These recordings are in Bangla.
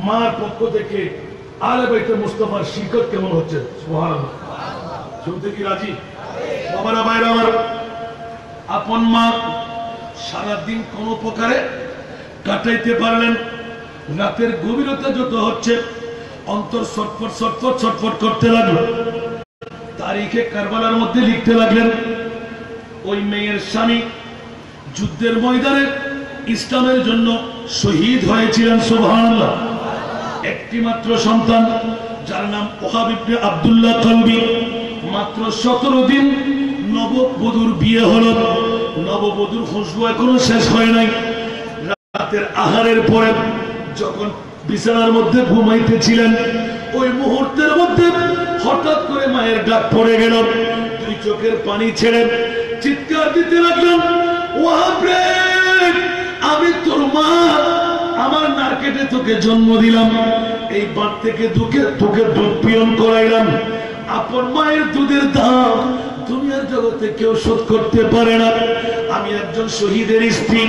মার পক্ষ থেকে আলে বাইতে মুস্তাফার শিক্ষক কেমন হচ্ছে? সুবহানাল্লাহ। শুনতে কি রাজি? বাবারা ভাইরা আমার, আপন মা সারাদিন কোন প্রকারে কাটাইতে পারলেন, রাতের গভীরতা যত হচ্ছে অন্তর ছটফট ছটফট ছটফট করতে লাগলো। তারিখে কারবালার মধ্যে লিখতে লাগলেন, ওই মেয়ের স্বামী যুদ্ধের ময়দানে ইসলামের জন্য শহীদ হয়েছিলেন। সুবহানাল্লাহ। একটি মাত্র সন্তান যার নাম ওহাব ইবনে আব্দুল্লাহ কলবি, মাত্র 17 দিন নববধূর বিয়ে হলো। নববধূর খুশবু এখনো শেষ হয় নাই। রাতের আহারের পরে যখন বিছানার মধ্যে ঘুমাইতেছিলেন, ওই মুহূর্তের মধ্যে হঠাৎ করে মায়ের ডাক পড়ে গেল। দুই চোখের পানি ছেড়ে চিৎকার দিতে লাগলেন, ওয়াহাব রে, আমি তোর মা, আমার নারকেটে তোকে জন্ম দিলাম, এই বাট থেকে তোকে দুধ পিয়ন করাইলাম। আপন মায়ের দুধের দাম দুনিয়ার জগতে কেউ শোধ করতে পারে না। আমি একজন শহীদের স্ত্রী,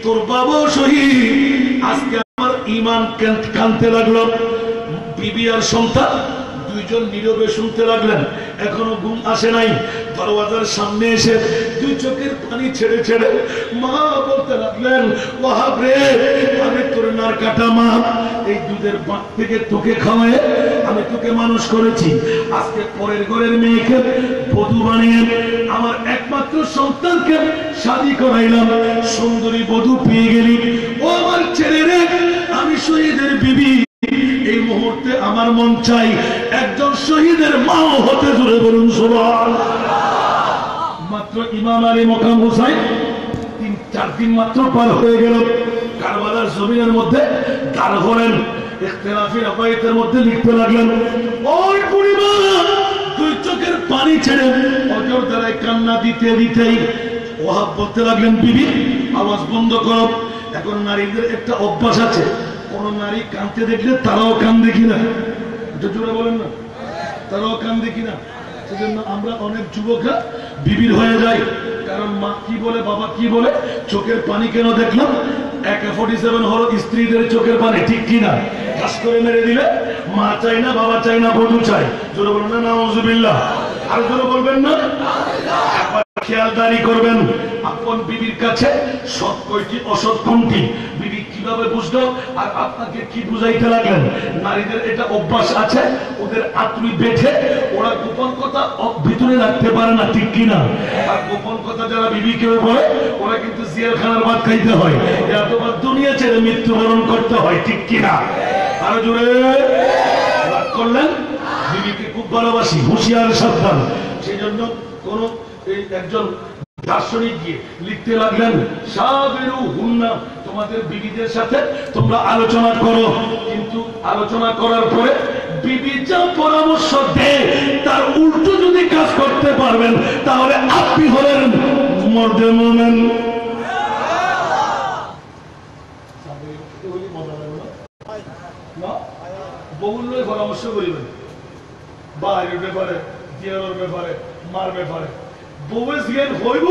তোর বাবাও শহীদ। আজকে আমার ঈমান কানতে লাগলো। বিবি আর সন্তান দুইজন নীরবে শুনতে লাগলেন, এখনো ঘুম আসে নাই। দরওয়াজার সামনে এসে দুই চোখের পানি ছেড়ে ছেড়ে মা বলতে লাগলেন, ওয়াহাব রে, আমি তোর নার কাটা মা, এই দুধের বাট থেকে তোকে খাওয়ায় আমি তোকে মানুষ করেছি। আজকে পরের ঘরের মেয়েকে বধূ বানিয়ে আমার একমাত্র সন্তানকে শাদী করাইলাম। সুন্দরী বধূ পেয়ে গেলি, ও আমার ছেলে রে, আমি শহীদের বিবি। এই মুহূর্তে আমার মন চাই একজন শহীদের মাও হতে, জুড়ে বলুন সুবহানাল্লাহ। মাত্র ইমাম আলী মোকাম হুসাইন 3-4 দিন মাত্র পার হয়ে গেল। কারবালার জমিনের মধ্যে দাঁড় করেন, ইখতিলাফি রাওয়ায়াতের মধ্যে লিখতে লাগলেন, ওই পরিবার দুই চোখের পানি ছেড়ে অজর দ্বারায় কান্না দিতে দিতেই ওয়াহাব বলতে লাগলেন, বিবি আওয়াজ বন্ধ করো। এখন নারীদের একটা অভ্যাস আছে, কোন নারী কাঁদতে দেখলে তারাও কান্দে কিনা, এটা জোরে বলেন না, তারাও কান্দে কিনা। সেজন্য আমরা অনেক যুবকরা বিবির হয়ে যাই, কারণ মা কি বলে, বাবা কি বলে, চোখের পানি কেন দেখলাম। AK-47 হলো স্ত্রীদের চোখের পানি, ঠিক কিনা? কাজ করে মেরে দিলে মা চাই না, বাবা চাই না, বধূ চাই। জোরে বলবেন না নাউজুবিল্লাহ? আর জোরে বলবেন না? খেয়ালদারি করবেন আপন বিবির কাছে সৎ কয়টি অসৎ কোনটি, বিবি কিভাবে বুঝলো আর আপনাকে কি বুঝাইতে লাগলেন। নারীদের এটা অভ্যাস আছে, ওদের আত্মী বেঠে ওরা গোপন কথা ভিতরে রাখতে পারে না, ঠিক কিনা? আর গোপন কথা যারা বিবি কেউ বলে ওরা কিন্তু জেলখানার ভাত খাইতে হয়, এতবার দুনিয়া ছেড়ে মৃত্যুবরণ করতে হয়, ঠিক কিনা? আরো জোরে রাগ করলেন। বিবিকে খুব ভালোবাসি, হুঁশিয়ার সাবধান। সেই জন্য কোন একজন দার্শনিক গিয়ে লিখতে লাগলেন, সাবিরু হুন্না, তোমাদের বিবিদের সাথে তোমরা আলোচনা করো, কিন্তু আলোচনা করার পরে বিবি যা পরামর্শ দেয় তার উল্টো যদি কাজ করতে পারবেন তাহলে আপনি হলেন মর্দে মুমিন। বহুল্য পরামর্শ করিবেন, বাড়ির ব্যাপারে, দিয়ার ব্যাপারে, মার ব্যাপারে। বউয়ের জ্ঞান হইব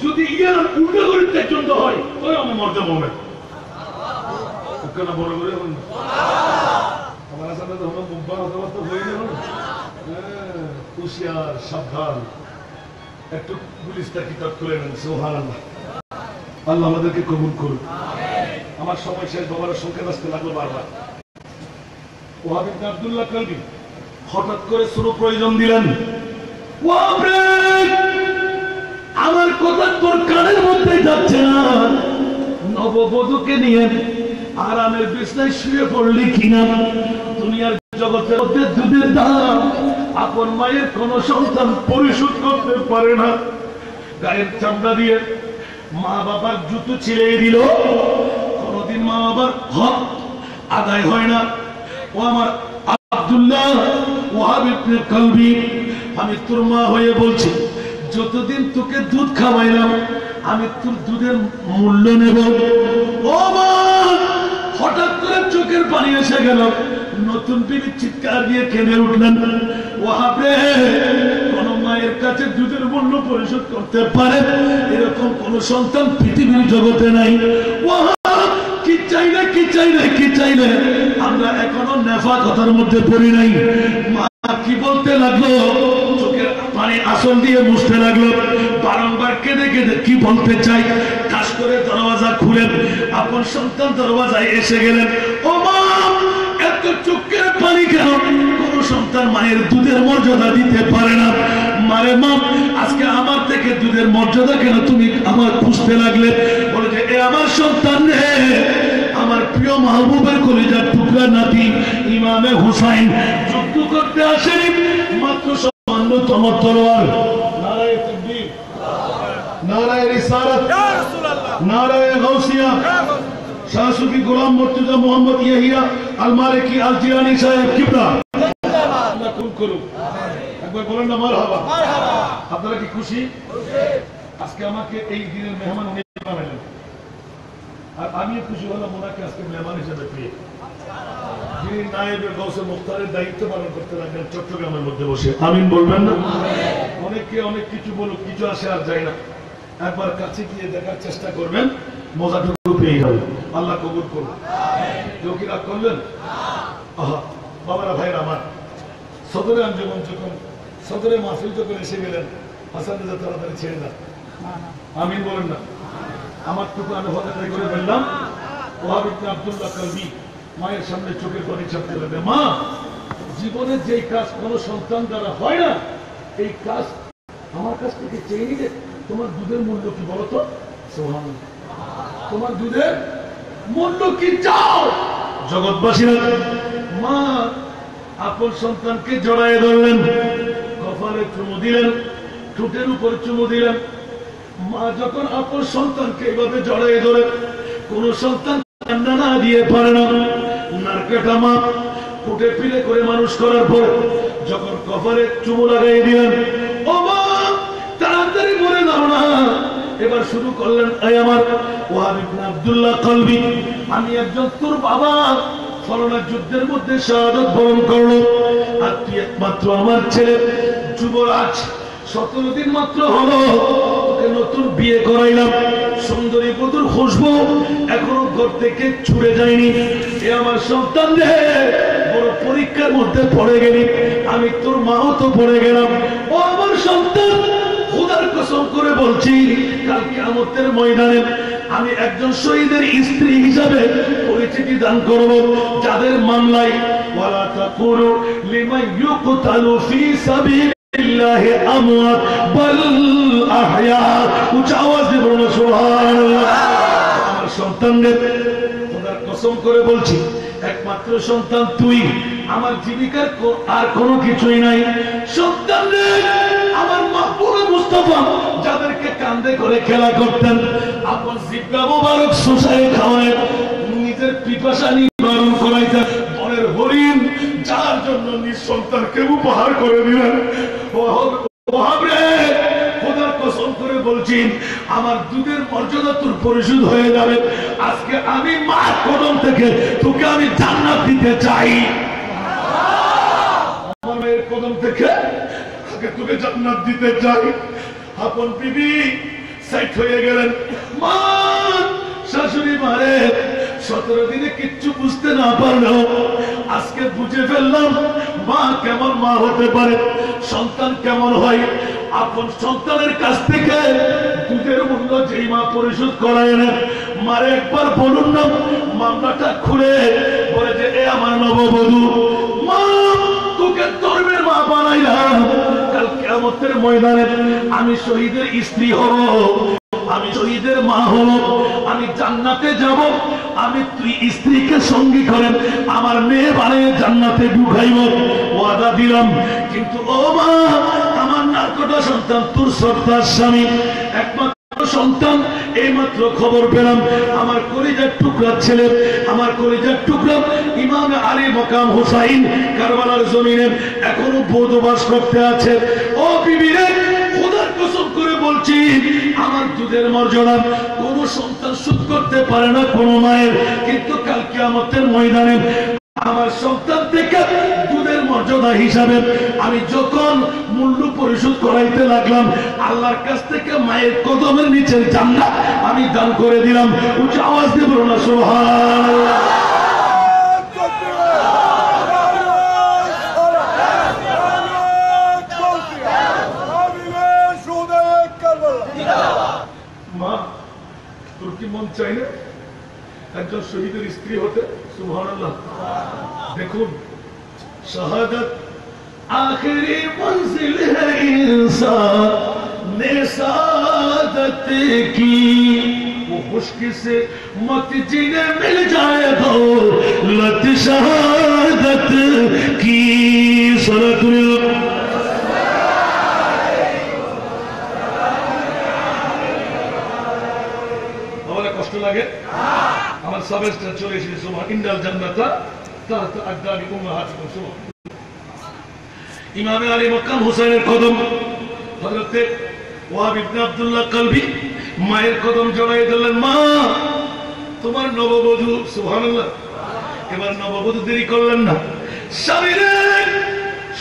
যদি ইয়ার উল্টা করে পছন্দ হয়, ওই আমি মর্দে মুমিন। কেন বড় করে আমার সামনে তো হলো মুম্বার কথাবার্তা হয়ে গেল। হুঁশিয়ার সাবধান, একটু পুলিশটা কিতাব খুলে নেন। সুবহানাল্লাহ। আল্লাহ আমাদেরকে কবুল করুন। আমার সময় শেষ, বাবার সংখ্যা আসতে লাগলো বারবার। ওয়াহাব ইবনে আব্দুল্লাহ কলবি হঠাৎ করে শুরু প্রয়োজন দিলেন, ওয়াহাব রে, আমার কথা তোর কানের মধ্যে যাচ্ছে না, নববধূকে নিয়ে আরামের বিছানায় শুয়ে পড়লি কিনা? দুনিয়ার জগতের মধ্যে দুধের দাম আপন মায়ের কোন সন্তান পরিশোধ করতে পারে না। গায়ের চামড়া দিয়ে মা বাবার জুতো ছিঁড়ে দিল, কোনদিন মা বাবার হক আদায় হয় না। ও আমার আব্দুল্লাহ ওয়াহাব ইবনে কলবি, আমি তোর মা হয়ে বলছি, যতদিন তোকে দুধ খাওয়াইলাম আমি তোর দুধের মূল্য নেব। ও মা, হঠাৎ করে চোখের পানি এসে গেল। নতুন বিবি চিৎকার দিয়ে কেঁদে উঠলেন, ওয়াহাব রে, কোন মায়ের কাছে দুধের মূল্য পরিশোধ করতে পারে এরকম কোন সন্তান পৃথিবীর জগতে নাই। ওয়াহাব, কি চাই না, কি চাই না, কি চাই দিলে আমরা এখনো নেফাকতার মধ্যে পড়ি নাই। মা কি বলতে লাগলো, চোখের পানি আসন দিয়ে মুছতে লাগলো, বারংবার কেঁদে কেঁদে কি বলতে চাই। কাজ করে দরওয়াজা খুলেন, আপন সন্তান দরওয়াজায় এসে গেলেন। ও মা, এত চোখের পানি কেন? কোন সন্তান মায়ের দুধের মর্যাদা দিতে পারে না। মারে মা, আজকে আমার থেকে দুধের মর্যাদা কেন তুমি আমার খুঁজতে লাগলে? বলে যে এ আমার সন্তান রে, আমার প্রিয় মাহবুবের কলিজার টুকরা নাতি ইমামে হুসাইন যুদ্ধ করতে আসেনি, মাত্র সামান্যতম তলোয়ার। নারায়ে তাকবীর, নারায়ে রিসালাত, নারায়ে গাউসিয়া। শাহ সুফি গোলাম মুর্তজা মোহাম্মদ ইয়াহিয়া আল মালিকি আল জিলানী সাহেব কিবলা আল্লাহ কবুল করুন। একবার বলেন না মারহাবা। আপনারা কি খুশি? আজকে আমাকে এই দিনের মেহমান উনি বানালেন, আর আমিও খুশি হলাম ওনাকে আজকে মেহমান হিসেবে পেয়ে। যিনি নায়েবে গৌসে মুখতারের দায়িত্ব পালন করতে লাগলেন চট্টগ্রামের মধ্যে বসে। আমিন বলবেন না? অনেকে অনেক কিছু বলুক, কিছু আসে আর যায় না। একবার কাছে গিয়ে দেখার চেষ্টা করবেন, মজাটুকু পেয়ে যাবেন। আল্লাহ কবুল করুন। কেউ কি রাগ করলেন? আহা বাবারা ভাইরা আমার, সদরে আঞ্জুমান যখন সদরে মাহফিল যখন এসে গেলেন, হাসান রেজা তাড়াতাড়ি ছেড়ে না। আমিন বলেন না? আমার টুকু আমি হঠাৎ করে বললাম, ওয়াহাব ইবনে আব্দুল্লাহ কালবি মায়ের সামনে চোখের পানি ছাড়তে লাগবে। মা, জীবনে যেই কাজ কোন সন্তান দ্বারা হয় না, এই কাজ আমার কাছ থেকে চেয়ে নিলে তোমার দুধের মূল্য কি বলো তো? সুবহানাল্লাহ। তোমার দুধের মূল্য কি চাও? জগৎবাসীরা মা আপন সন্তানকে জড়ায় ধরলেন, কপালে চুমু দিলেন, ঠোঁটের উপর চুমু দিলেন। মা যখন আপন সন্তানকে এইভাবে জড়ায় ধরে, কোন সন্তান কান্না না দিয়ে পারে না। নারকেটা মা ফুটে পিলে করে মানুষ করার পর যখন কপালে চুমু লাগাই দিলেন, ও মা তাড়াতাড়ি বলে দাও না। এবার শুরু করলেন, এই আমার ওয়াহাব ইবনে আব্দুল্লাহ কলবি, আমি একজন তোর বাবা, ফলনা যুদ্ধের মধ্যে শাহাদাত বরণ করলো, আর তুই একমাত্র আমার ছেলে, যুবরাজ, 17 দিন মাত্র হলো তোকে নতুন বিয়ে করাইলাম, সুন্দরী বধূর খুশবু এখনো ঘর থেকে ছুড়ে যায়নি। এ আমার সন্তান রে, বড় পরীক্ষার মধ্যে পড়ে গেলি, আমি তোর মাও তো পড়ে গেলাম। ও আমার সন্তান, খোদার কসম করে বলছি, কাল কিয়ামতের ময়দানে আমি একজন শহীদের স্ত্রী হিসাবে পরিচিতি দান করব, যাদের মামলায় ওয়ালা তাকুলু লিমান ইউকতালু ফি সাবিলিল্লাহি আমওয়াত বাল আহইয়া। উচ্চ আওয়াজে বলুন সুবহানাল্লাহ। আমার সন্তানদের খোদার কসম করে বলছি, একমাত্র সন্তান তুই, আমার জীবিকার আর কোনো কিছুই নাই। সন্তানদের আমার মাহবুব মুস্তাফা যাদেরকে কান্দে করে খেলা করতেন, আপন জিব্বা মোবারক সুসাই খাওয়ায় নিজের পিপাসা নিবারণ করাইতেন। বনের হরিণ যার জন্য নিজ সন্তানকে উপহার করে দিলেন। ওয়াহাব রে, খোদার কসম করে বলছি, আমার দুধের মর্যাদা তোর পরিশোধ হয়ে যাবে। আজকে আমি মার কদম থেকে তোকে আমি জান্নাত দিতে চাই। আমার মায়ের কদম থেকে তোকে জান্নাত দিতে চাই। আপন বিবি সাইড হয়ে গেলেন। মা, শাশুড়ি মারে 17 দিনে কিচ্ছু বুঝতে না পারলেও আজকে বুঝে ফেললাম মা কেমন মা হতে পারে, সন্তান কেমন হয়। আপন সন্তানের কাছ থেকে দুধের মূল্য যেই মা পরিশোধ করায় না, মারে একবার বলুন না, মামলাটা খুলে বলে যে এ আমার নববধূ, মা তোকে ধর্মের মা বানাইলাম, কাল কিয়ামতের ময়দানে আমি শহীদের স্ত্রী হব, আমি শহীদের মা হব, আমি জান্নাতে যাব। আমি তুই স্ত্রীকে সঙ্গী করেন আমার মেয়ে বানিয়ে জান্নাতে ঢুকাইব, ওয়াদা দিলাম। কিন্তু ও মা, আমার নারকটা সন্তান তোর শ্রদ্ধার স্বামী, একমাত্র সন্তান, এইমাত্র খবর পেলাম আমার কলিজার টুকরা ছেলে, আমার কলিজার টুকরা ইমাম আলী মকাম হুসাইন কারবালার জমিনে এখনো বসবাস করতে আছে। ও বিবি রে, খোদার কসম করে বলছি, আমার দুধের মর্যাদা কোন সন্তান শোধ করতে পারে না কোন মায়ের, কিন্তু কাল কিয়ামতের ময়দানে আমার সন্তান থেকে দুধের মর্যাদা হিসাবে আমি যখন মূল্য পরিশোধ করাইতে লাগলাম, আল্লাহর কাছ থেকে মায়ের কদমের নিচের জান্নাত আমি দান করে দিলাম। উচ্চ আওয়াজ দিয়ে বলুন না সুবহানাল্লাহ। সুবহানাল্লাহ। দেখুন শাহাদাত आखिरी मंजिल है इंसान ने सादत की, वो खुशकी से मत जिन्हें मिल जाए दो लत शहादत की। हमारे कष्ट लगे আমার সাবেস্টার চলে এসেছে সুবহান ইন্নাল জান্নাতা তাহতা আকদামি উম্মাহাতিকুম। সুবহান ইমামে আলী মক্কাম হুসাইনের কদম হযরতে ওয়াহাব ইবনে আব্দুল্লাহ কলবি মায়ের কদম জড়াই দিলেন। মা তোমার নববধূ, সুবহানাল্লাহ। এবার নববধূ দেরি করলেন না, স্বামীর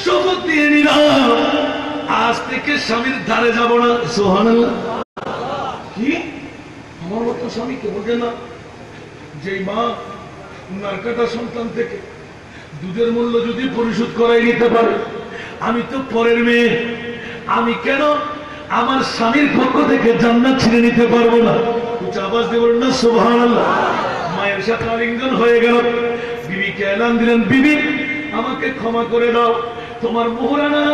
শপথ নিয়ে নিলাম আজ থেকে স্বামীর ধারে যাব না। সুবহানাল্লাহ। কি আমার মতো স্বামীকে বোঝে না? যেই মা নারকাটা সন্তান থেকে দুধের মূল্য যদি পরিশোধ করাই নিতে পারে, আমি তো পরের মেয়ে, আমি কেন আমার স্বামীর পক্ষ থেকে জান্নাত ছিনে নিতে পারবো না? উচ্চ আওয়াজ দিয়ে বলুন না সুবহানাল্লাহ। মায়ের সাথে আলিঙ্গন হয়ে গেল, বিবিকে এলান দিলেন, বিবি আমাকে ক্ষমা করে দাও, তোমার মোহরানা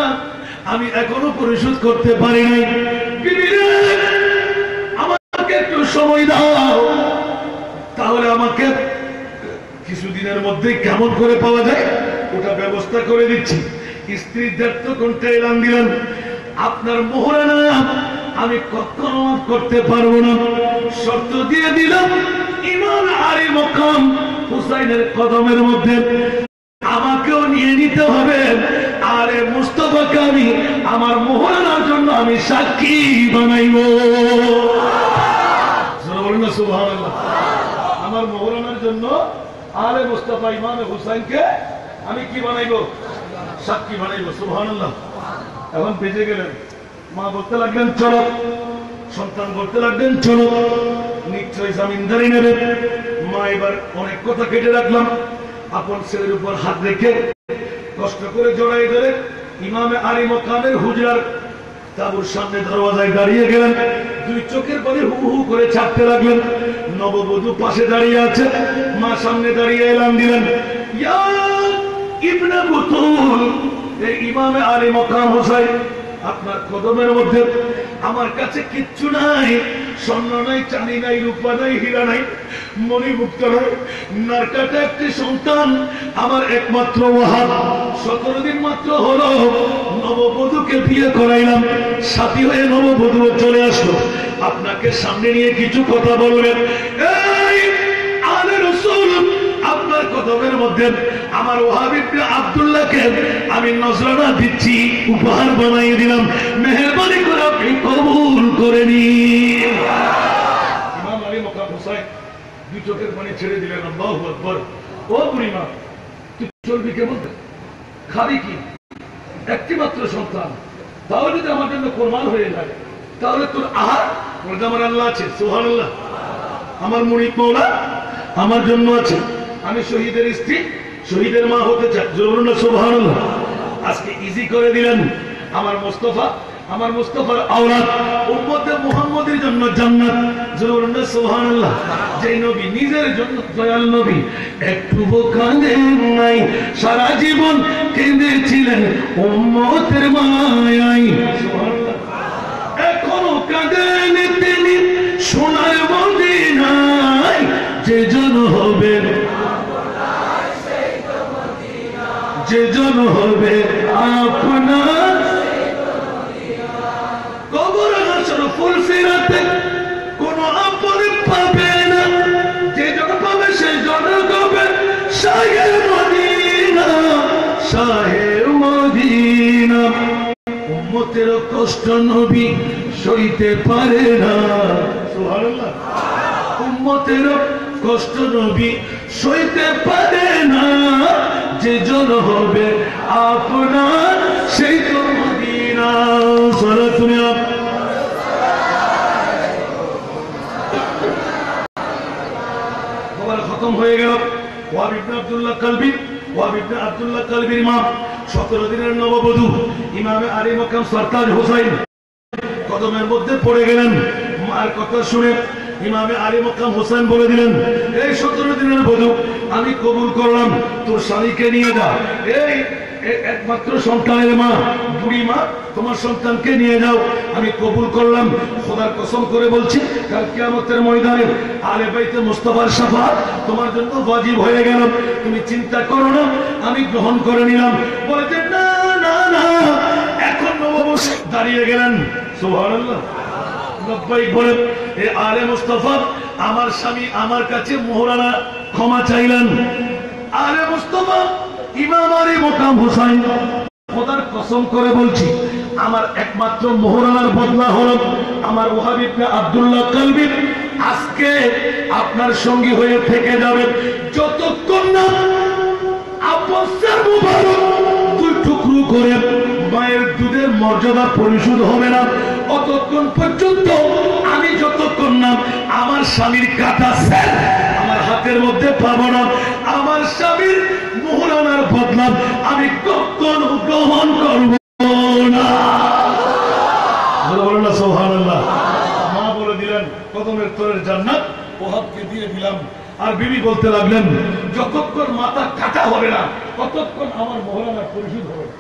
আমি এখনো পরিশোধ করতে পারি নাই। বিবি রে আমাকে একটু সময় দাও, তাহলে আমাকে কিছুদিনের মধ্যে কেমন করে পাওয়া যায় ওটা ব্যবস্থা করে দিচ্ছি। স্ত্রীর দায়িত্ব কোনটা এলান দিলেন, আপনার মোহরানা আমি কখনো মাফ করতে পারবো না। শর্ত দিয়ে দিলাম ইমাম আলী মকাম হুসাইনের কদমের মধ্যে আমাকেও নিয়ে নিতে হবে। আরে মুস্তাফাকে আমি আমার মোহরানার জন্য আমি সাক্ষী বানাইব। বলুন না সুবহানাল্লাহ। আমার মোহরানার জন্য আলে মুস্তাফা ইমামে হুসাইনকে আমি কি বানাইব? সাক্ষী বানাইব। সুবহানাল্লাহ। এখন বেঁচে গেলেন, মা বলতে লাগলেন চলো, সন্তান বলতে লাগলেন চলো, নিশ্চয় জামিনদারি নেবে। মা এবার অনেক কথা কেটে রাখলাম, আপন ছেলের উপর হাত রেখে কষ্ট করে জড়াই ধরে ইমামে আলী মকামের হুজরার তাবুর সামনে দরওয়াজায় দাঁড়িয়ে গেলেন। দুই চোখের পানি হু হু করে ছাড়তে লাগলেন। নববধূ পাশে দাঁড়িয়ে আছে, মা সামনে দাঁড়িয়ে এলান দিলেন, ইয়া ইবনে বুতুল, এই ইমামে আলী মকাম হুসাইন আপনার কদমের মধ্যে আমার কাছে কিচ্ছু নাই, স্বর্ণ নাই, চাঁদি নাই, রূপা নাই, হীরা নাই, মণিমুক্তা নাই, নারকাটা একটি সন্তান আমার একমাত্র ওয়াহাব। 17 দিন মাত্র হলো নববধূকে বিয়ে করাইলাম, সাথী হয়ে নববধূ চলে আসলো, আপনাকে সামনে নিয়ে কিছু কথা বলবেন। এই আলে রাসূল আপনার কদমের মধ্যে আমার ওয়াহাব ইবনে আব্দুল্লাহকে আমি নজরানা দিচ্ছি, উপহার বানিয়ে দিলাম, মেহেরবানি করে আপনি কবুল করে নিন। ইমাম আলী মকাম হুসাইন দুই চোখের পানি ছেড়ে দিলেন। আল্লাহু আকবার। ও বুড়িমা, তুই চলবি কেমন, খাবি কি? একটি মাত্র সন্তান, তাও যদি আমার জন্য কোরবান হয়ে যায়, তাহলে তোর আহার বলতে আমার আল্লাহ আছে। সুবহানাল্লাহ। আমার মুরিদ মাওলা আমার জন্য আছে, আমি শহীদের স্ত্রী, শহীদের মা হতে চাই। জরুর না সুবহানাল্লাহ। আজকে ইজি করে দিলেন, আমার মুস্তাফা, আমার মুস্তাফার আওলাদ উম্মতে মুহাম্মদের জন্য জান্নাত। জরুর না সুবহানাল্লাহ। যে নবী নিজের জন্য দয়াল নবী, একটু কাঁদেন নাই, সারা জীবন কেঁদেছিলেন উম্মতের মায়ায়। সুবহানাল্লাহ। এখনো কাঁদেন তিনি সোনার মদিনায়, যে জন হবে, যে জন হবে আপনার কবর হাসর ফুল সিরাতে কোন আপন পাবে না, যে জন পাবে সেই জন হবে শাহে মদিনা, শাহে মদিনা। উম্মতের কষ্ট নবী সইতে পারে না। সুবহানাল্লাহ। উম্মতের কষ্ট নবী সইতে পারে না, যে জন হবে আপনার সেই তো মদিনা। সালাত তুমি খতম হয়ে গেল। ওয়াহাব ইবনে আব্দুল্লাহ কলবি, ওয়াহাব ইবনে আব্দুল্লাহ কলবির মা 17 দিনের নববধূ ইমামে আলী মকাম সরতাজ হুসাইন কদমের মধ্যে পড়ে গেলেন। মার কথা শুনে ইমামে আলী মকাম হোসেন বলে দিলেন, এই 17 দিনের বধূ আমি কবুল করলাম, তোর স্বামীকে নিয়ে যা। এই একমাত্র সন্তানের মা, বুড়ি মা, তোমার সন্তানকে নিয়ে যাও, আমি কবুল করলাম। খোদার কসম করে বলছি, কাল কিয়ামতের ময়দানে আলে বাইতে মুস্তাফার শাফাআত তোমার জন্য ওয়াজিব হয়ে গেল। তুমি চিন্তা করো না, আমি গ্রহণ করে নিলাম। বলে যে না না না, এখন নববর্ষে দাঁড়িয়ে গেলেন। সুবহানাল্লাহ, লব্বাইক বলেন। এই আলে মুস্তাফা আমার স্বামী আমার কাছে মোহরানা ক্ষমা চাইলেন। আলে মুস্তাফা ইমাম আলী মকাম হোসেন, খোদার কসম করে বলছি, আমার একমাত্র মোহরানার বদলা হলো আমার ওয়াহাব ইবনে আব্দুল্লাহ কলবি আজকে আপনার সঙ্গী হয়ে থেকে যাবে। যতক্ষণ না আপসের মুবারক দুই টুকরো করে মায়ের দুধের মর্যাদা পরিশোধ হবে না, অতক্ষণ পর্যন্ত আমি যতক্ষণ না আমার স্বামীর কাটা সেট আমার হাতের মধ্যে পাবো না, আমার স্বামীর মোহরানার বদলা আমি কখনো গ্রহণ করব না। সুবহানাল্লাহ। মা বলে দিলেন, কদমের তলের জান্নাত ওহাবকে দিয়ে দিলাম। আর বিবি বলতে লাগলেন, যতক্ষণ মাথা কাটা হবে না ততক্ষণ আমার মোহরানা পরিশোধ হবে না।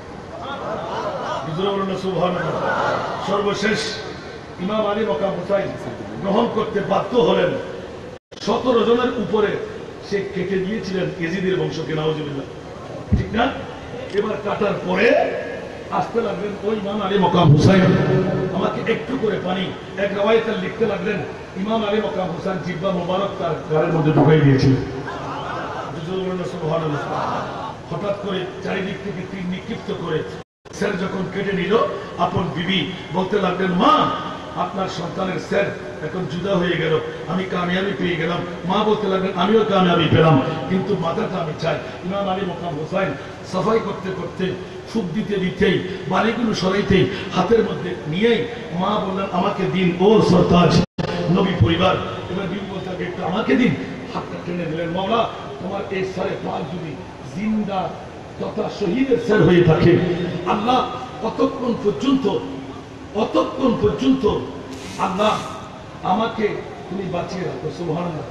সুবহানাল্লাহ। সর্বশেষ ইমাম আলী মকাম হোসেন গ্রহণ করতে বাধ্য হলেন। 17 জনের উপরে সে কেটে দিয়েছিলেন ইয়েজিদের বংশকে, নাউজুবিল্লাহ, ঠিক না? এবার কাটার পরে আসতে লাগলেন ওই ইমাম আলী মকাম হোসেন, আমাকে একটু করে পানি, এক রাওয়ায়াতে লিখতে লাগলেন, ইমাম আলী মকাম হোসেন জিব্বা মোবারক তার গালের মধ্যে ঢুকাই দিয়েছিলেন। সুবহানাল্লাহ। হঠাৎ করে চারিদিক থেকে তীর নিক্ষিপ্ত করে স্যার যখন কেটে নিল, আপন বিবি বলতে লাগলেন, মা আপনার সন্তানের স্যার এখন জুদা হয়ে গেল, আমি কামিয়াবি পেয়ে গেলাম। মা বলতে লাগলেন, আমিও কামিয়াবি পেলাম, কিন্তু মাথাটা আমি চাই। ইমাম আলী মকাম হোসেন সাফাই করতে করতে, ফুক দিতে দিতেই, বালিগুলো সরাইতেই, হাতের মধ্যে নিয়েই মা বললেন, আমাকে দিন ও সরতাজ নবী পরিবার। এবার বিবি বলতে একটু আমাকে দিন, হাতটা টেনে দিলেন, মাওলা তোমার এই সারে পাক যদি জিন্দা তথা শহীদের স্যার হয়ে থাকে, আল্লাহ অতক্ষণ পর্যন্ত আল্লাহ আমাকে তুমি বাঁচিয়ে রাখো। সুবহানাল্লাহ।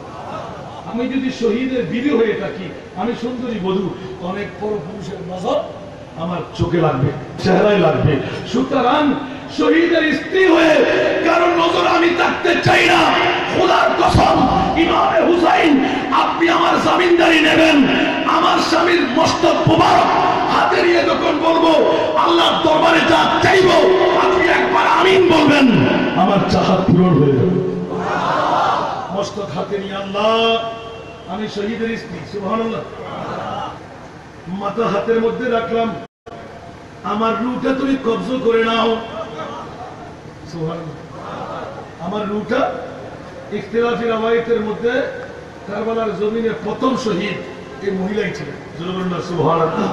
আমি যদি শহীদের বিবি হয়ে থাকি, আমি সুন্দরী বধূ, অনেক বড় পুরুষের নজর আমার চোখে লাগবে, চেহারায় লাগবে। সুতরাং শহীদের স্ত্রী হয়ে কারো নজর আমি থাকতে চাই না। খোদার কসম, ইমামে হুসাইন আপনি আমার জামিনদারি নেবেন, আমার স্বামীর মস্তক মুবারক হাতে নিয়ে যখন বলবো আল্লাহর দরবারে যা চাইবো, আপনি একবার আমিন বলবেন, আমার চাহত পূরণ হয়ে যাবে। মস্তক হাতে নিয়ে, আল্লাহ আমি শহীদের স্ত্রী। সুবহানাল্লাহ। মাথা হাতের মধ্যে রাখলাম, আমার রূহটা তুমি কবজা করে নাও। সুবহানাল্লাহ। আমার রূহটা, ইখতিলাফি রওয়ায়াতের মধ্যে কারবালার জমিনে প্রথম শহীদ এই মহিলাই ছিলেন। সুবহানাল্লাহ।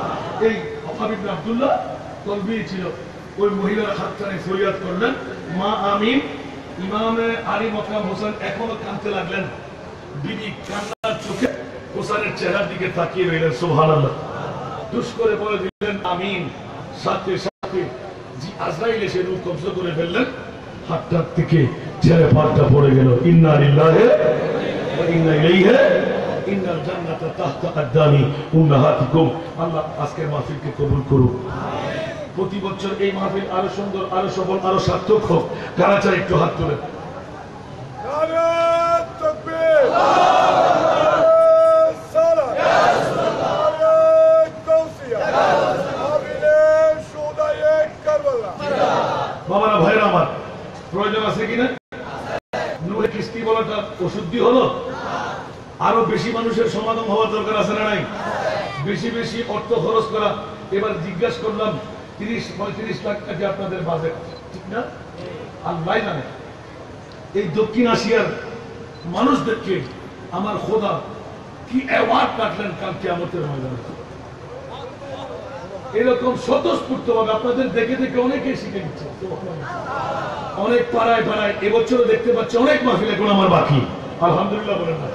এই ওয়াহাব ইবনে আব্দুল্লাহ কলবি ছিল। ওই মহিলার হাত টানে ফরিয়াদ করলেন, মা আমিন। ইমামে আলী মকাম হোসেন এখনো কাঁদতে লাগলেন। বিবি কান্নার চোখে হোসেনের চেহারার দিকে তাকিয়ে রইলেন। সুবহানাল্লাহ। দুষ করে বলে দিলেন আমিন। সাথে সাথে আজরাইল এসে রূহ কবজা করে ফেললেন, হাতটার থেকে ছেড়ে পাটটা পড়ে গেল। ইন্না লিল্লাহি ওয়া ইন্না ইলাইহি, ইন্নাল জান্নাতা তাহতা আকদামি উম্মাহাতিকুম। আল্লাহ আজকের মাহফিলকে কবুল করুন। প্রতি বছর এই মাহফিল আরো সুন্দর, আরো সফল, আরো সার্থক হোক। কারা চাই একটু হাত তোলেন। বাবারা ভাইরা আমার, প্রয়োজন আছে কিনা? নূরে কিস্তি বলাটা অশুদ্ধি হলো? আরো বেশি মানুষের সমাগম হওয়ার দরকার আছে না নাই? বেশি বেশি অর্থ খরচ করা। এবার জিজ্ঞাসা করলাম, 30-35 লাখ টাকা আপনাদের বাজেট, ঠিক না? আল্লাহ জানে। এই দক্ষিণ এশিয়ার মানুষদেরকে আমার খোদা কি অ্যাওয়ার্ড কাটলেন কাল কিয়ামতের ময়দানে। এরকম স্বতঃস্ফূর্ত ভাবে আপনাদের দেখে দেখে অনেকেই শিখে নিচ্ছে। অনেক পাড়ায় পাড়ায় এবছরও দেখতে পাচ্ছি অনেক মাহফিল এখন আমার বাকি। আলহামদুলিল্লাহ বলেন না?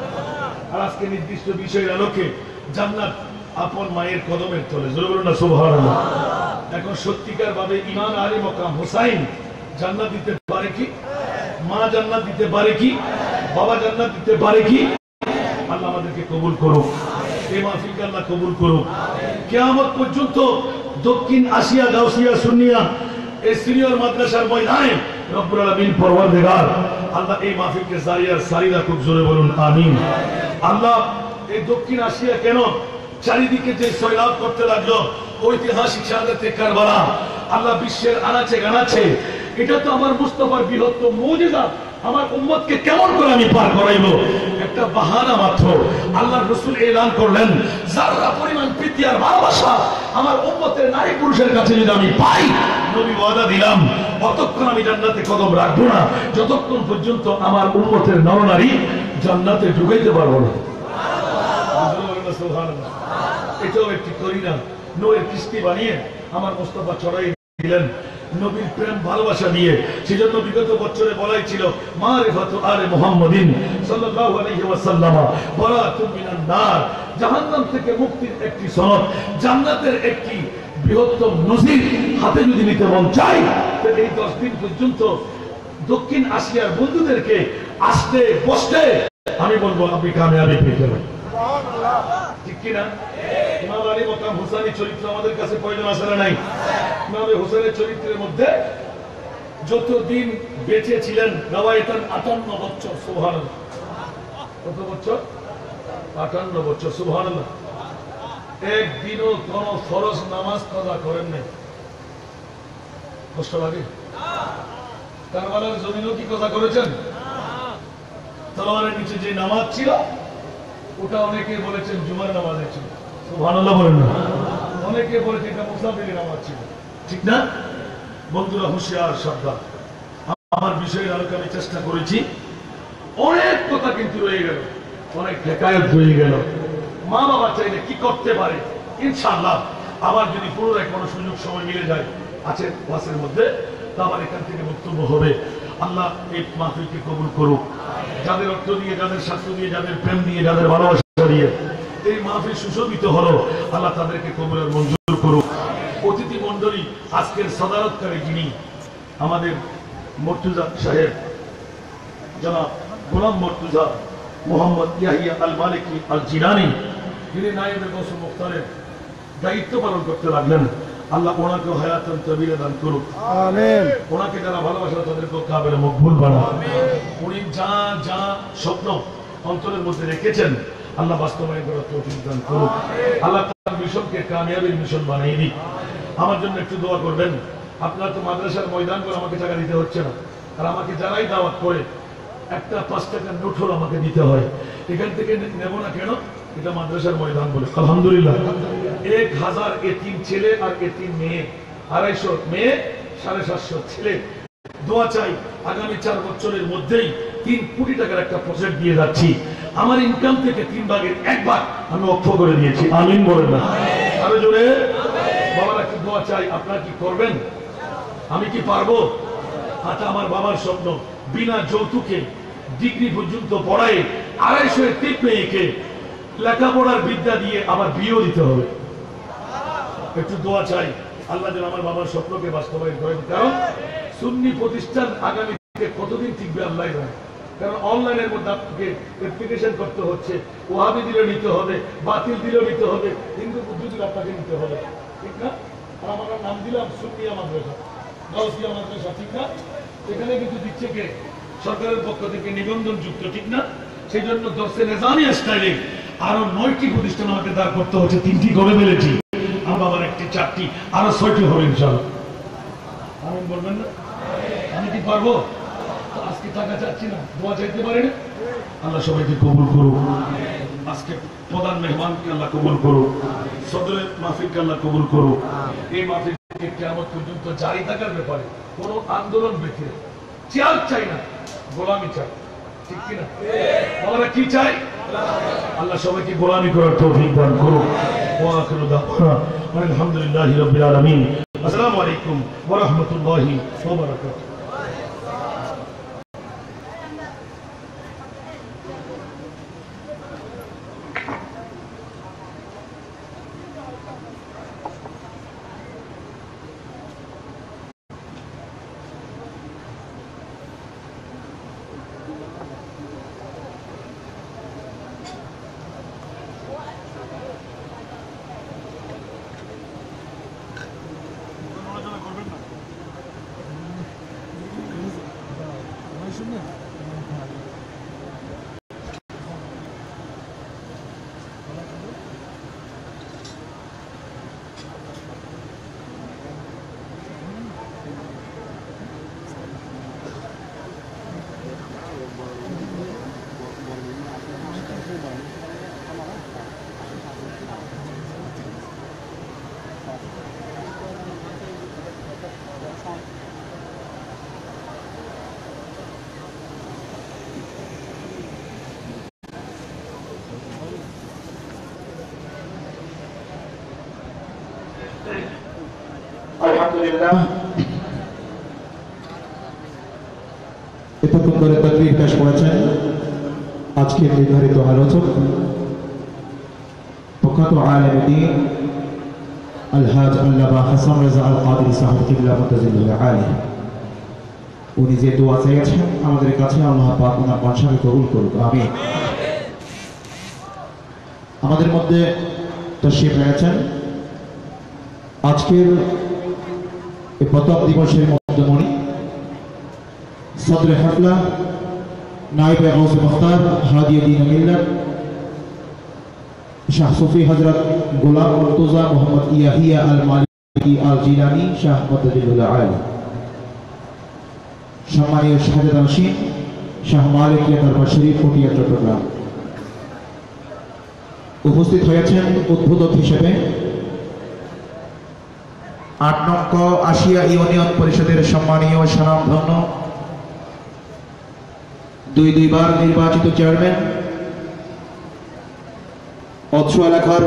আর আজকে নির্দিষ্ট বিষয়ের আলোকে জান্নাত আপন মায়ের কদমের তলে। জোরে বলুন না সুবহানাল্লাহ। এখন সত্যিকার ভাবে ইমাম আলী মকাম হোসেন জান্নাত দিতে পারে কি? মা জান্নাত দিতে পারে কি? বাবা জান্নাত দিতে পারে কি? আল্লাহ আমাদেরকে কবুল করুক, এই মাহফিলকে আল্লাহ কবুল করুক। কিয়ামত পর্যন্ত দক্ষিণ এশিয়া গাউসিয়া সুন্নিয়া এই সিনিয়র মাদ্রাসার ময়দানে রব্বুল আলামিন পরওয়ারদিগার আল্লাহ এই মাহফিলকে জারিয়ার সারিরা খুব জোরে বলুন আমিন। আল্লাহ এই দক্ষিণ এশিয়া কেন চারিদিকে যে সয়লাব করতে লাগলো, ঐতিহাসিক শাহাদাতে কারবালা, আল্লাহ বিশ্বের আনাচে গানাচে, এটা তো আমার মুস্তাফার বৃহত্তম মুজিজা। আমার উম্মতকে কেমন করে আমি পার করাইব? একটা বাহানা মাত্র। আল্লাহর রাসূল এলান করলেন, যারা পরিমাণ প্রীতি আর ভালোবাসা আমার উম্মতের নারী পুরুষের কাছে যদি আমি পাই, নবী ওয়াদা দিলাম ততক্ষণ আমি জান্নাতে কদম রাখবো না যতক্ষণ পর্যন্ত আমার উম্মতের নরনারী জান্নাতে ঢুকাইতে পারবো না। সুবহানাল্লাহ। এটাও একটি করিনা, নূরের কিস্তি বানিয়ে আমার মুস্তাফা ছড়াই দিলেন নবীর প্রেম ভালোবাসা দিয়ে। সেজন্য বিগত বছরে বলাই ছিল মারিফাতু আলে মুহাম্মাদিন সাল্লাল্লাহু আলাইহি ওয়াসাল্লাম বারাতুন মিনান নার, জাহান্নাম থেকে মুক্তির একটি সনদ, জান্নাতের একটি বৃহত্তম নজির হাতে যদি নিতে মন চাই, তাহলে এই 10 দিন পর্যন্ত দক্ষিণ এশিয়ার বন্ধুদেরকে আসতে বসতে আমি বলবো আপনি কামিয়াবি পেয়ে যাবেন। সুবহানাল্লাহ, ঠিক কি না? ইমাম আলী মাকাম হুসাইনি চরিত্র আমাদের কাছে প্রয়োজন আছে না নাই? ইমাম হুসাইনের চরিত্রের মধ্যে যতদিন বেঁচে ছিলেন রাওয়ায়াতান 58 বছর। সুবহানাল্লাহ। কত বছর? 58 বছর। সুবহানাল্লাহ। একদিনও কোন ফরজ নামাজ কাজা করেন নাই। কষ্ট লাগে? কারবালার জমিনও কি কাজা করেছেন? তলোয়ারের নিচে যে নামাজ ছিল ওটা অনেকে বলেছেন জুমার নামাজে ছিল। সুবহানাল্লাহ বলেন না? অনেকে বলেছে এটা মুসাফিরের নামাজ ছিল। ঠিক না? বন্ধুরা হুঁশিয়ার, সাবধান। আমার বিষয়ের আলোকে আমি চেষ্টা করেছি, অনেক কথা কিন্তু রয়ে গেল, অনেক হেকায়ত রয়ে গেল। মা বাবা চাইলে কি করতে পারে ইনশাআল্লাহ আবার যদি পুনরায় কোনো সুযোগ সময় মিলে যায় আছে ক্লাসের মধ্যে, তা আবার এখান থেকে বক্তব্য হবে। আল্লাহ এই মাহফিলকে কবুল করুক। যাদের অর্থ দিয়ে, যাদের স্বাস্থ্য দিয়ে, যাদের প্রেম দিয়ে, যাদের ভালোবাসা দিয়ে এই মাহফিল সুশোভিত হলো, আল্লাহ তাদেরকে কবুলের মঞ্জুর করুক। অতিথি মন্ডলী আজকের সদারতকারী যিনি আমাদের মর্তুজা সাহেব, জনাব গোলাম মর্তুজা মোহাম্মদ ইয়াহিয়া আল মালিকি আল জিলানী, যিনি নায়েবে গৌসে মুখতারের দায়িত্ব পালন করতে লাগলেন, আল্লাহ ওনাকে হায়াতান তাবিলা দান করুক। আমিন। ওনাকে যারা ভালোবাসা তাদেরকে কাবের মকবুল বানান। উনি যা যা স্বপ্ন অন্তরের মধ্যে রেখেছেন আল্লাহ বাস্তবায়ন করার তৌফিক দান করুক। আল্লাহ তার মিশনকে কামিয়াবির মিশন বানিয়ে দিক। আমার জন্য একটু দোয়া করবেন। আপনার তো মাদ্রাসার ময়দান করে আমাকে টাকা দিতে হচ্ছে না, আর আমাকে যারাই দাওয়াত করে একটা 5 টাকার নোট হলো আমাকে দিতে হয়। এখান থেকে নেব না কেন? এটা মাদ্রাসার ময়দান বলে। আলহামদুলিল্লাহ 1000 এতিম ছেলে আর এতিম মেয়ে, 250 মেয়ে, 750 ছেলে। দোয়া চাই আগামী 4 বছরের মধ্যেই 3 কোটি টাকার একটা প্রজেক্ট দিয়ে যাচ্ছি। আমার ইনকাম থেকে 3 ভাগের 1 ভাগ আমি অক্ষ করে দিয়েছি। আমিন বলেন না? আরো জোরে। বাবার একটু দোয়া চাই। আপনারা কি করবেন? আমি কি পারবো? আচ্ছা, আমার বাবার স্বপ্ন বিনা যৌতুকে ডিগ্রি পর্যন্ত পড়ায় 250 এতিম মেয়েকে লেখাপড়ার বিদ্যা দিয়ে আবার বিয়েও দিতে হবে। একটু দোয়া চাই আল্লাহ যেন আমার বাবার স্বপ্নকে বাস্তবায়ন করেন। কারণ সুন্নি প্রতিষ্ঠান আগামীতে কতদিন টিকবে আল্লাহ জানে। কারণ অনলাইনের মধ্যে আপনাকে অ্যাপ্লিকেশন করতে হচ্ছে, ওয়াহাবি দিলেও নিতে হবে, বাতিল দিলেও নিতে হবে, হিন্দু বুদ্ধ দিলে আপনাকে নিতে হবে। ঠিক না? আর আমার নাম দিলাম সুন্নিয়া মাদ্রাসা, গাউসিয়া মাদ্রাসা। ঠিক না? এখানে কিন্তু দিচ্ছে কে? সরকারের পক্ষ থেকে নিবন্ধন যুক্ত। ঠিক না? সেই জন্য দর্শে নিজামিয়া স্টাইলে আরো 9টি প্রতিষ্ঠান আমাকে দাঁড় করতে হচ্ছে। 3টি করে ফেলেছি, আমার আবার 1টি, 4টি, আরো 6টি হবে ইনশাআল্লাহ। আমিন বলবেন না? আমি কি পারবো? আজকে টাকা চাচ্ছি না, দোয়া চাইতে পারি না। আল্লাহ সবাইকে কবুল করুক। আজকে প্রধান মেহমানকে আল্লাহ কবুল করুক, সদরের মাহফিলকে আল্লাহ কবুল করুক। এই মাহফিলকে কিয়ামত পর্যন্ত জারি থাকার ব্যাপারে কোনো আন্দোলন ব্যতীত চেয়ার চাই না, গোলামি চাই। ঠিক কিনা? আমরা কি চাই? আল্লাহ সবাইকে গোলামি করার তৌফিক দান করুক। ওয়া আখিরু দাওয়ানা আলহামদুলিল্লাহি রাব্বিল আলামিন। আসসালামু আলাইকুম ওয়া রাহমাতুল্লাহি ওয়া বারাকাতুহু। আলহামদুলিল্লাহ এতক্ষণ ধরে তাকরীর পেশ করেছেন আজকের নির্ধারিত আলোচক প্রখ্যাত আলেম দ্বীন আলহাজ আল্লামা হাসান রাজা আল কাদেরী সাহেব কিবলা মুতাজিল্লাহ আলাইহি। উনি যে দোয়া চেয়েছেন আমাদের কাছে আল্লাহ পাক ওনার বাঞ্ছাকে কবুল করুক, আমিন। আমাদের মধ্যে তশরিফ এনেছেন আজকের এই প্রথম দিবসের মধ্যমণি সদরে হাফলা নায়েবে গাউস মুখতার হাদিয়ে দ্বীন মিল্লাত শাহ সুফি হযরত গোলাম মুর্তজা মোহাম্মদ ইয়াহিয়া আল মালিকি আল জিলানী শাহ মুতাজিল্লাহ আলাইহি, সম্মানীয় শাহজাদা নসীন শাহ মালিকিয়া দরবার শরীফ পটিয়া চট্টগ্রাম। উপস্থিত হয়েছেন উদ্বোধক হিসেবে ৮ নং আশিয়া ইউনিয়ন পরিষদের সম্মানীয় স্বনামধন্য ২ বার নির্বাচিত চেয়ারম্যান, অত্র এলাকার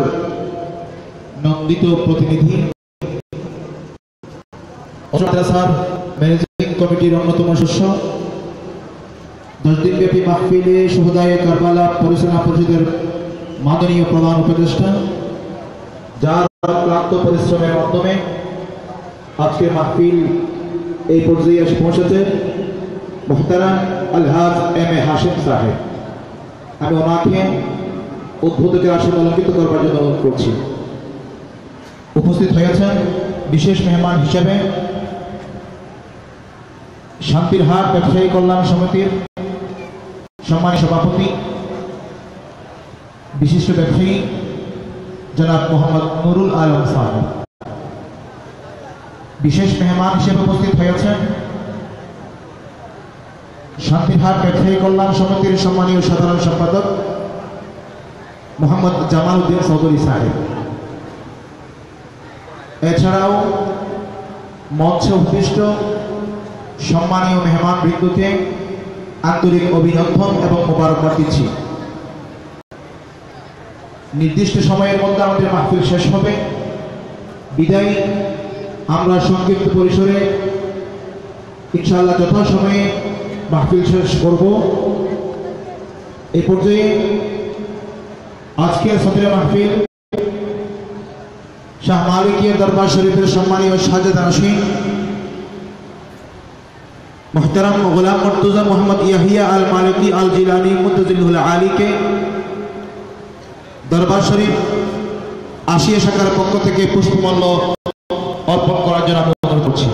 নন্দিত প্রতিনিধি, মাদ্রাসার ম্যানেজিং কমিটির অন্যতম সদস্য, 10 দিনব্যাপী মাহফিলে শুহাদায়ে কারবালা পরিচালনা পরিষদের মাননীয় প্রধান উপদেষ্টা, যার ক্লান্ত পরিশ্রমের মাধ্যমে আজকের মাহফিল এই পর্যায়ে এসে পৌঁছেছে, মুহতারাম আলহাজ এম এ হাশেম সাহেব। আমি ওনাকে উদ্বোধকের আসনে অলঙ্কৃত করবার জন্য অনুরোধ করছি। উপস্থিত হয়েছেন বিশেষ মেহমান হিসেবে শান্তির হাট ব্যবসায়ী কল্যাণ সমিতির সম্মানী সভাপতি বিশিষ্ট ব্যবসায়ী জনাব মোহাম্মদ নুরুল আলম সাহেব। বিশেষ মেহমান হিসেবে উপস্থিত হয়েছেন শান্তিরহাট ব্যবসায়ী কল্যাণ সমিতির সম্মানীয় সাধারণ সম্পাদক মোহাম্মদ জামাল উদ্দিন চৌধুরী সাহেব। এছাড়াও মঞ্চে উপবিষ্ট সম্মানীয় মেহমান বৃন্দকে আন্তরিক অভিনন্দন এবং মোবারকবাদ দিচ্ছি। নির্দিষ্ট সময়ের মধ্যে আমাদের মাহফিল শেষ হবে, বিদায় আমরা সংক্ষিপ্ত পরিসরে ইনশাআল্লাহ যথাসময়ে মাহফিল শেষ করব। এই পর্যায়ে আজকের সদরে মাহফিল শাহ মালিকিয়া দরবার শরীফের সম্মানীয় শাহজাদা নসীন মুহতারাম গোলাম মুর্তজা মোহাম্মদ ইয়াহিয়া আল মালিকি আল জিলানী মুতাজিল্লাহ আলাইহিকে দরবার শরীফ আশিয়া শাখার পক্ষ থেকে পুষ্পমাল্য অর্পণ করার জন্য আমি অনুরোধ করছি।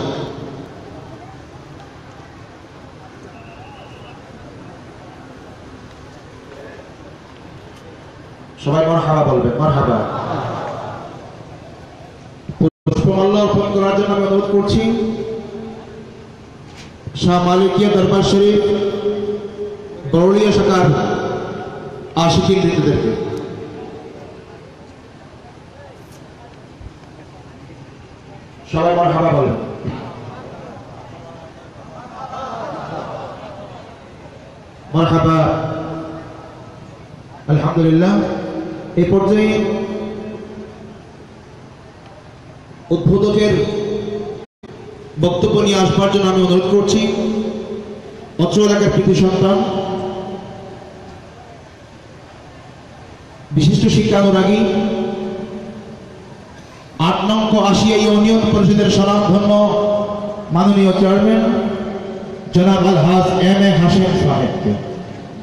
সবাই মারহাবা বলবেন, মারহাবা। পুষ্পমাল্য অর্পণ করার জন্য আমি অনুরোধ করছি শাহ মালিকিয়া দরবার শরীফ বরুলিয়া শাখার আশিকিন বৃন্দদেরকে। সবাই মারহাবা বলেন। মারহাবা। আলহামদুলিল্লাহ। এই পর্যায়ে উদ্বোধকের বক্তব্য নিয়ে আসবার জন্য আমি অনুরোধ করছি অত্র এলাকার কৃতি সন্তান, বিশিষ্ট শিক্ষানুরাগী, ৮ নং আশিয়া ইউনিয়ন পরিষদের স্বনামধন্য মাননীয় চেয়ারম্যান জনাব আলহাজ এম এ হাশেম সাহেবকে,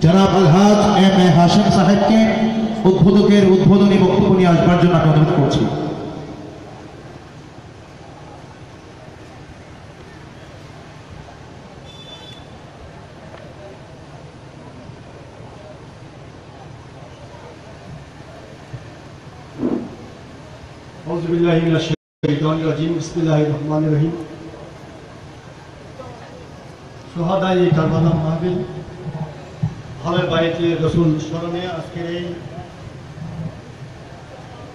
জনাব আলহাজ এম এ হাশেম সাহেবকে উদ্বোধকের উদ্বোধনী বক্তব্য নিয়ে আসবার জন্য আমি অনুরোধ করছি। আউযুবিল্লাহি মিনাশ শাইতানির রাজিম। বিসমিল্লাহির রহমানির রহিম। শুহাদায়ে কারবালা মাহফিল আহলে বাইতে রাসূল স্মরণে আজকের এই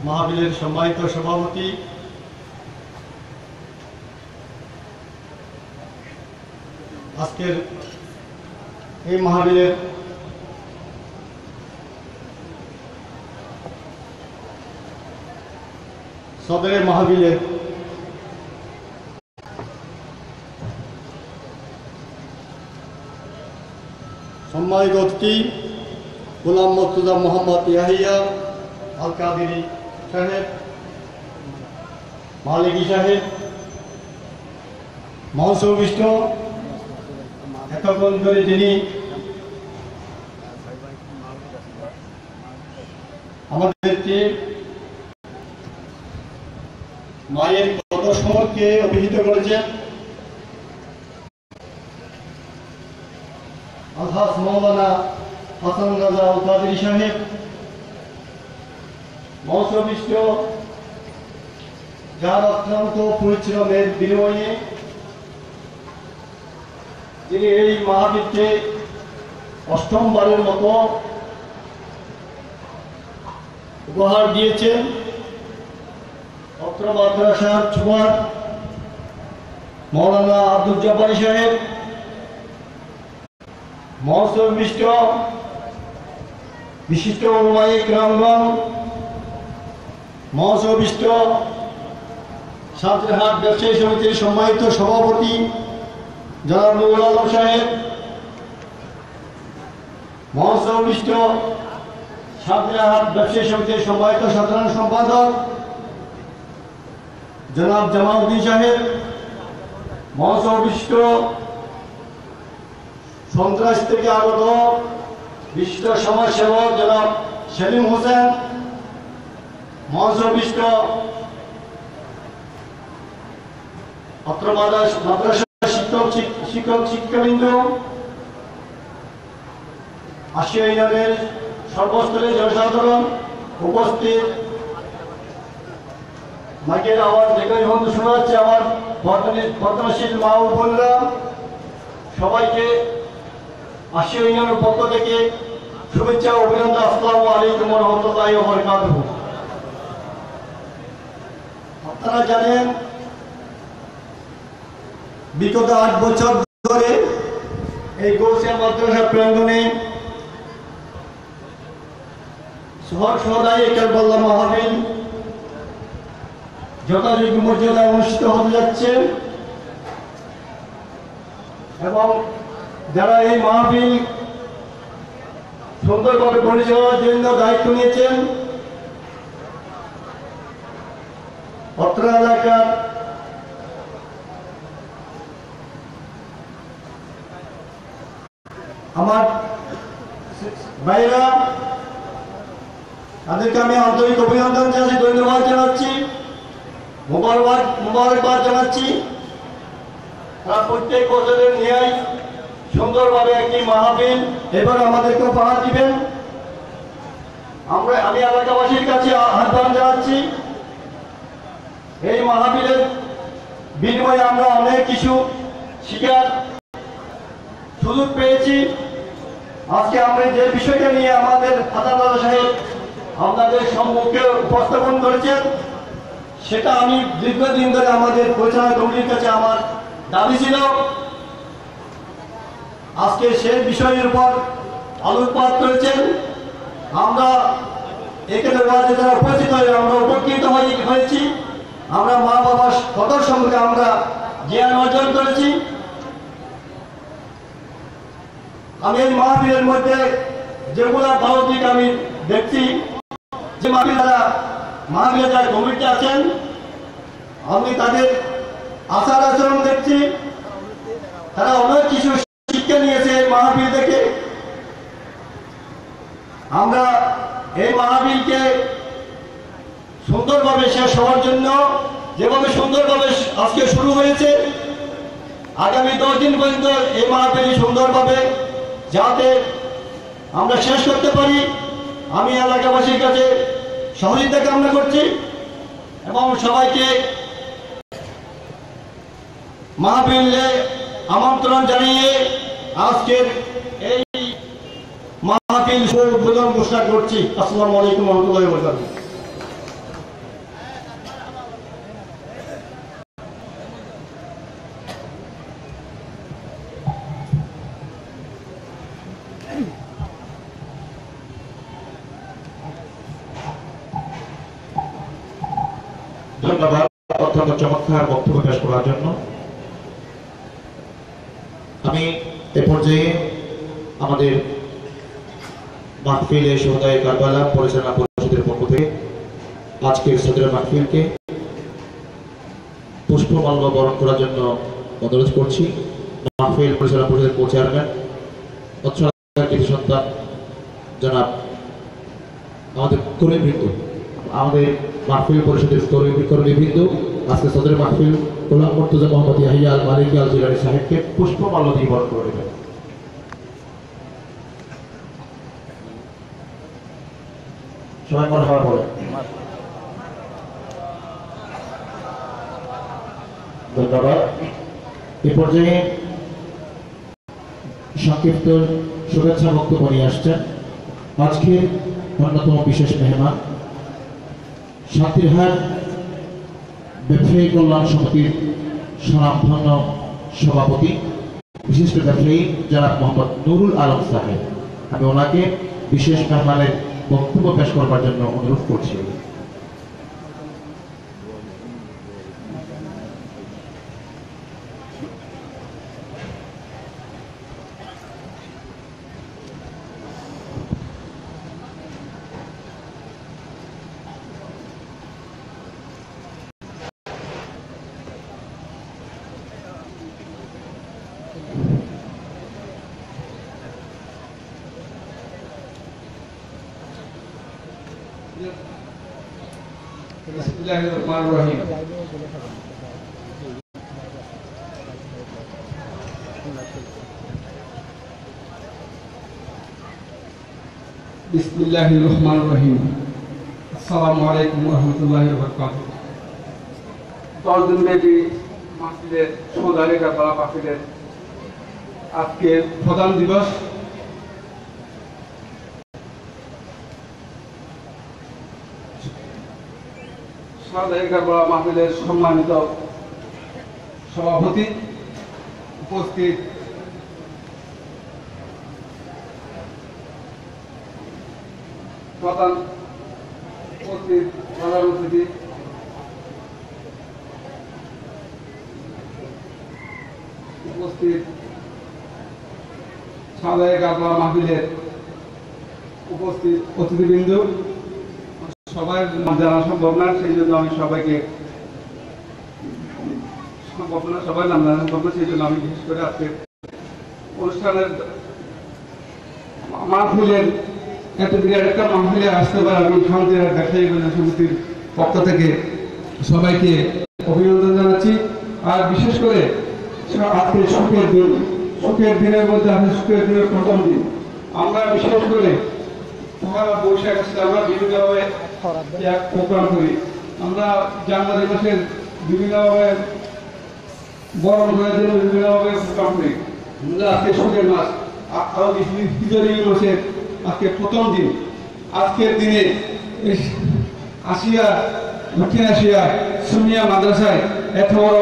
মাহফিলের সম্মানিত সভাপতি আজকের এই মাহফিলের সদরে মাহফিলের সম্মানিত অতিথি গোলাম মুর্তজা মোহাম্মদ ইয়াহিয়া আল কাদেরী সাহেব, মালিকি সাহেব, মঞ্চবিষ্ট এতক্ষণ ধরে যিনি আমাদেরকে মায়ের কত সম্পর্কে অভিহিত করেছেন, আলহাজ মৌলানা হাসান রাজা আল কাদেরী সাহেব, মঞ্চবিষ্ট যার অত্যন্ত পরিশ্রমের বিনিময়ে যিনি এই মাহফিলকে অষ্টমবারের মতো উপহার দিয়েছেন, অত্র মাদ্রাসার সুপার মৌলানা আব্দুল জব্বারী সাহেব, মঞ্চবিষ্ট বিশিষ্ট উলামায়ে কেরামগণ, মঞ্চবিষ্ট সাঁতরাহাট ব্যবসায়ী সমিতির সম্মানিত সভাপতি জনাব নুরুল আলম সাহেব, মঞ্চবিষ্ট সাঁতরাহাট ব্যবসায়ী সমিতির সম্মানিত সাধারণ সম্পাদক জনাব জামাউদ্দিন সাহেব, মঞ্চবিষ্ট সন্ত্রাস থেকে আগত বিশিষ্ট সমাজসেবক জনাব সেলিম হোসেন, মঞ্চবিষ্ট অত্র মাদ্রাসা শিক্ষক শিক্ষাবৃন্দ, আশিয়া ইউনিয়নের সর্বস্তরের জনসাধারণ উপস্থিত, মাইকের আওয়াজ যেখানে বন্ধু শোনা যাচ্ছে আমার বর্তমানশীল মা ও বোনরা, সবাইকে আশিয়া ইউনিয়নের পক্ষ থেকে শুভেচ্ছা ও অভিনন্দন। আসসালামু আলাইকুম ওয়া রাহমাতুল্লাহি ওয়া বারাকাতুহু। আপনারা জানেন বিগত 8 বছর ধরে এই গৌসিয়া মাদ্রাসা প্রাঙ্গণে সহদায়ে কারবালা মাহফিল যথাযোগ্য মর্যাদায় অনুষ্ঠিত হতে যাচ্ছে এবং যারা এই মাহফিল সুন্দরভাবে পরিচালনার জন্য দায়িত্ব নিয়েছেন, অত্র এলাকার আমার ভাইরা, তাদেরকে আমি আন্তরিক অভিনন্দন জানাচ্ছি, ধন্যবাদ জানাচ্ছি, মোবারকবাদ জানাচ্ছি। তারা প্রত্যেক বছরের ন্যায় সুন্দরভাবে একটি মাহফিল এবার আমাদেরকে উপহার দিবেন। আমি এলাকাবাসীর কাছে আহ্বান জানাচ্ছি, এই মাহফিলের বিনিময়ে আমরা অনেক কিছু শিখার সুযোগ পেয়েছি। আজকে আমরা যে বিষয়টা নিয়ে আমাদের হাসান রাজা সাহেব আপনাদের সম্মুখে উপস্থাপন করেছেন, সেটা আমি দীর্ঘদিন ধরে আমাদের পরিচালনা কমিটির কাছে আমার দাবি ছিল। আজকে সেই বিষয়ের উপর আলোকপাত করেছেন। আমরা এখানে যারা উপস্থিত হয়ে আমরা উপকৃত হয়েছি। আমরা মা বাবার কদর সম্পর্কে আমরা জ্ঞান অর্জন করেছি। আমি এই মাহফিলের মধ্যে যেগুলা ভালো দিক আমি দেখছি, যে মাহফিলে যারা কমিটি আছেন, আমি তাদের আচার আচরণ দেখছি, তারা অনেক কিছু শিক্ষা নিয়েছে এই মাহফিল থেকে। আমরা এই মাহফিলকে সুন্দরভাবে শেষ হওয়ার জন্য, যেভাবে সুন্দরভাবে আজকে শুরু হয়েছে, আগামী 10 দিন পর্যন্ত এই মাহফিল সুন্দরভাবে যাতে আমরা শেষ করতে পারি, আমি এলাকাবাসীর কাছে সহযোগিতা কামনা করছি এবং সবাইকে মাহফিলে আমন্ত্রণ জানিয়ে আজকের এই মাহফিল উদ্বোধন ঘোষণা করছি। আসসালামু আলাইকুম ওয়া রাহমাতুল্লাহি ওয়া বারাকাতুহু। ধন্যবাদ অত্যন্ত চমৎকার বক্তব্য পেশ করার জন্য। আমি এ পর্যায়ে আমাদের মাহফিলে শোহদায়ে কারবালা পরিচালনা পরিষদের পক্ষ থেকে আজকের সদরের মাহফিলকে পুষ্পমাল্য বরণ করার জন্য অনুরোধ করছি। মাহফিল পরিচালনা পরিষদের চেয়ারম্যান কৃতি সন্তান জনাব আমাদের কর্মীবৃন্দ, আমাদের মাহফিল পরিষদের কর্মীবৃন্দ আজকে সদরের মাহফিল গোলাম মুর্তজা মোহাম্মদ ইয়াহিয়া আল মালিকি আল জিলানী সাহেবকে পুষ্পমাল্য দিয়ে বরণ করে দেবেন। সবাই মনে হওয়ার পরে ধন্যবাদ। এ পর্যায়ে সংক্ষিপ্ত শুভেচ্ছা বক্তব্য নিয়ে আসছেন আজকের অন্যতম বিশেষ মেহমান শান্তিরহাট ব্যবসায়ী কল্যাণ সমিতির স্বনামধন্য সভাপতি বিশিষ্ট ব্যবসায়ী জনাব মোহাম্মদ নুরুল আলম সাহেব। আমি ওনাকে বিশেষ মেহমানের বক্তব্য পেশ করবার জন্য অনুরোধ করছি। बिस्मिल्लाहिर्रहमानिर्रहीम। बिस्मिल्लाहिर्रहमानिर्रहीम। अस्सलामु अलैकुम व रहमतुल्लाहि व बरकातुहू। 10 दिन ব্যাপী মাহফিলের শোহদায়ে কারবালা মাহফিলের আজকে প্রধান দিবস। শোহদায়ে কারবালা মাহফিলের সম্মানিত সভাপতি, উপস্থিত প্রধান অতিথি, উপস্থিত শোহদায়ে কারবালা মাহফিলের উপস্থিত অতিথিবৃন্দ, সবাই জানা সম্ভব না, সেই জন্য আমি সবাইকে সবাই নাম জানা সম্ভব না, সেই জন্য আমি বিশেষ করে আজকে অনুষ্ঠানের মাহফিলের এত বিরাট একটা মাহফিলে আসতে পারে আমি শান্তিরহাট ব্যবসায়ী কল্যাণ সমিতির পক্ষ থেকে সবাইকে অভিনন্দন জানাচ্ছি। আর বিশেষ করে আজকে সুখের দিনের মধ্যে আছে, সুখের দিনের প্রথম দিন। আমরা বিশেষ করে বৈশাখ আসলে আমরা বিভিন্নভাবে এক প্রোগ্রাম করি। আমরা জানুয়ারি মাসের বিভিন্নভাবে বরণ করার জন্য বিভিন্নভাবে প্রোগ্রাম করি। আজকে সুখের মাস, হিজরি মাসের আজকে প্রথম দিন। আজকের দিনে দক্ষিণ এশিয়া সুনিয়া মাদ্রাসায় এত বড়